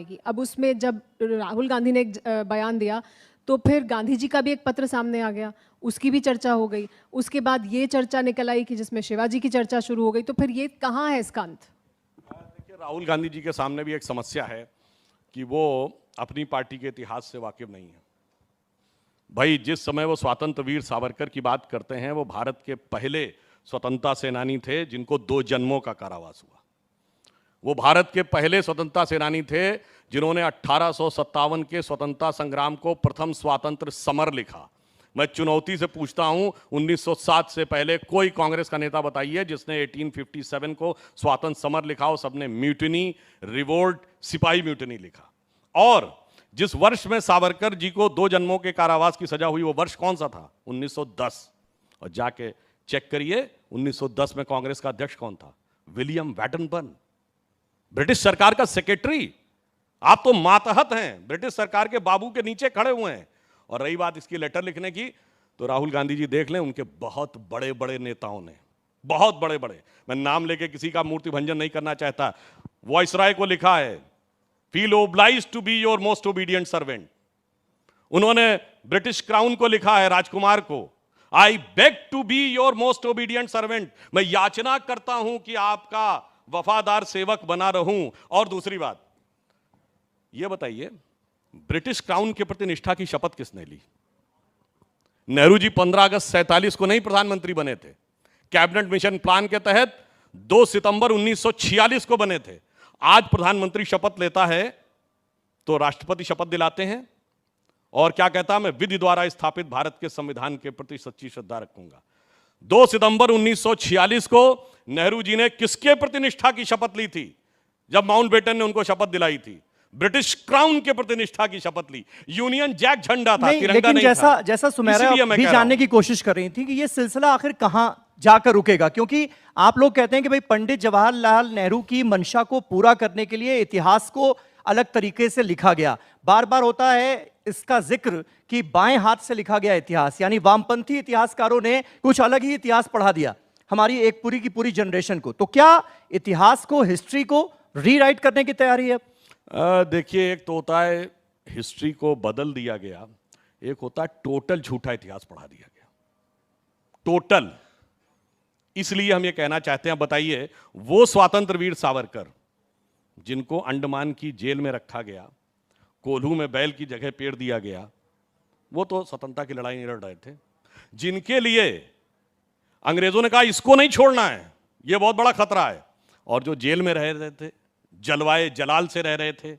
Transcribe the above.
की। अब उसमें जब राहुल गांधी ने एक बयान दिया तो फिर गांधी जी का भी एक पत्र सामने आ गया, उसकी भी चर्चा हो गई। उसके बाद ये चर्चा निकल आई कि जिसमें शिवाजी की चर्चा शुरू हो गई। तो फिर ये कहाँ है इसका अंत? देखिए, राहुल गांधी जी के सामने भी एक समस्या है कि वो अपनी पार्टी के इतिहास से वाकिफ नहीं है। भाई, जिस समय वो स्वतंत्र वीर सावरकर की बात करते हैं, वो भारत के पहले स्वतंत्रता सेनानी थे जिनको 2 जन्मों का कारावास हुआ। वो भारत के पहले स्वतंत्रता सेनानी थे जिन्होंने 1857 के स्वतंत्रता संग्राम को प्रथम स्वातंत्र समर लिखा। मैं चुनौती से पूछता हूं, 1907 से पहले कोई कांग्रेस का नेता बताइए जिसने 1857 को स्वातंत्र समर लिखा हो। सबने म्यूटिनी, रिवोल्ट, सिपाही म्यूटिनी लिखा। और जिस वर्ष में सावरकर जी को 2 जन्मों के कारावास की सजा हुई, वो वर्ष कौन सा था? 1910। और जाके चेक करिए, 1910 में कांग्रेस का अध्यक्ष कौन था? विलियम वैटनबर्न, ब्रिटिश सरकार का सेक्रेटरी। आप तो मातहत हैं, ब्रिटिश सरकार के बाबू के नीचे खड़े हुए हैं। और रही बात इसकी लेटर लिखने की, तो राहुल गांधी जी देख लें, उनके बहुत बड़े बड़े नेताओं ने, बहुत बड़े बड़े, मैं नाम लेके किसी का मूर्ति भंजन नहीं करना चाहता, वायसराय को लिखा है, feel obliged to be your most obedient servant. उन्होंने ब्रिटिश क्राउन को लिखा है, राजकुमार को, I beg to be your most obedient servant. मैं याचना करता हूं कि आपका वफादार सेवक बना रहूं। और दूसरी बात, यह बताइए, ब्रिटिश क्राउन के प्रति निष्ठा की शपथ किसने ली? नेहरू जी 15 अगस्त 47 को नहीं प्रधानमंत्री बने थे। कैबिनेट मिशन प्लान के तहत 2 सितंबर 1946 को बने थे। आज प्रधानमंत्री शपथ लेता है तो राष्ट्रपति शपथ दिलाते हैं और क्या कहता, मैं विधि द्वारा स्थापित भारत के संविधान के प्रति सच्ची श्रद्धा रखूंगा। 2 सितंबर 1946 को नेहरू जी ने किसके प्रति निष्ठा की शपथ ली थी? जब माउंटबेटन ने उनको शपथ दिलाई थी, ब्रिटिश क्राउन के प्रति निष्ठा की शपथ ली। यूनियन जैक झंडा था, तिरंगा लेकिन नहीं जैसा था। जैसा सुमेरा भी जानने की कोशिश कर रही थी कि ये सिलसिला आखिर कहां जाकर रुकेगा, क्योंकि आप लोग कहते हैं कि भाई पंडित जवाहरलाल नेहरू की मंशा को पूरा करने के लिए इतिहास को अलग तरीके से लिखा गया। बार बार होता है इसका जिक्र कि बाएं हाथ से लिखा गया इतिहास, यानी वामपंथी इतिहासकारों ने कुछ अलग ही इतिहास पढ़ा दिया हमारी एक पूरी की पूरी जनरेशन को। तो क्या इतिहास को, हिस्ट्री को रीराइट करने की तैयारी है? देखिए, एक तो होता है हिस्ट्री को बदल दिया गया, एक होता है टोटल झूठा इतिहास पढ़ा दिया गया। टोटल। इसलिए हम ये कहना चाहते हैं, बताइए, वो स्वतंत्र वीर सावरकर जिनको अंडमान की जेल में रखा गया, कोल्हू में बैल की जगह पेड़ दिया गया, वो तो स्वतंत्रता की लड़ाई नहीं लड़ रहे थे। जिनके लिए अंग्रेजों ने कहा इसको नहीं छोड़ना है, ये बहुत बड़ा खतरा है, और जो जेल में रह रहे थे, जलवाए जलाल से रह रहे थे,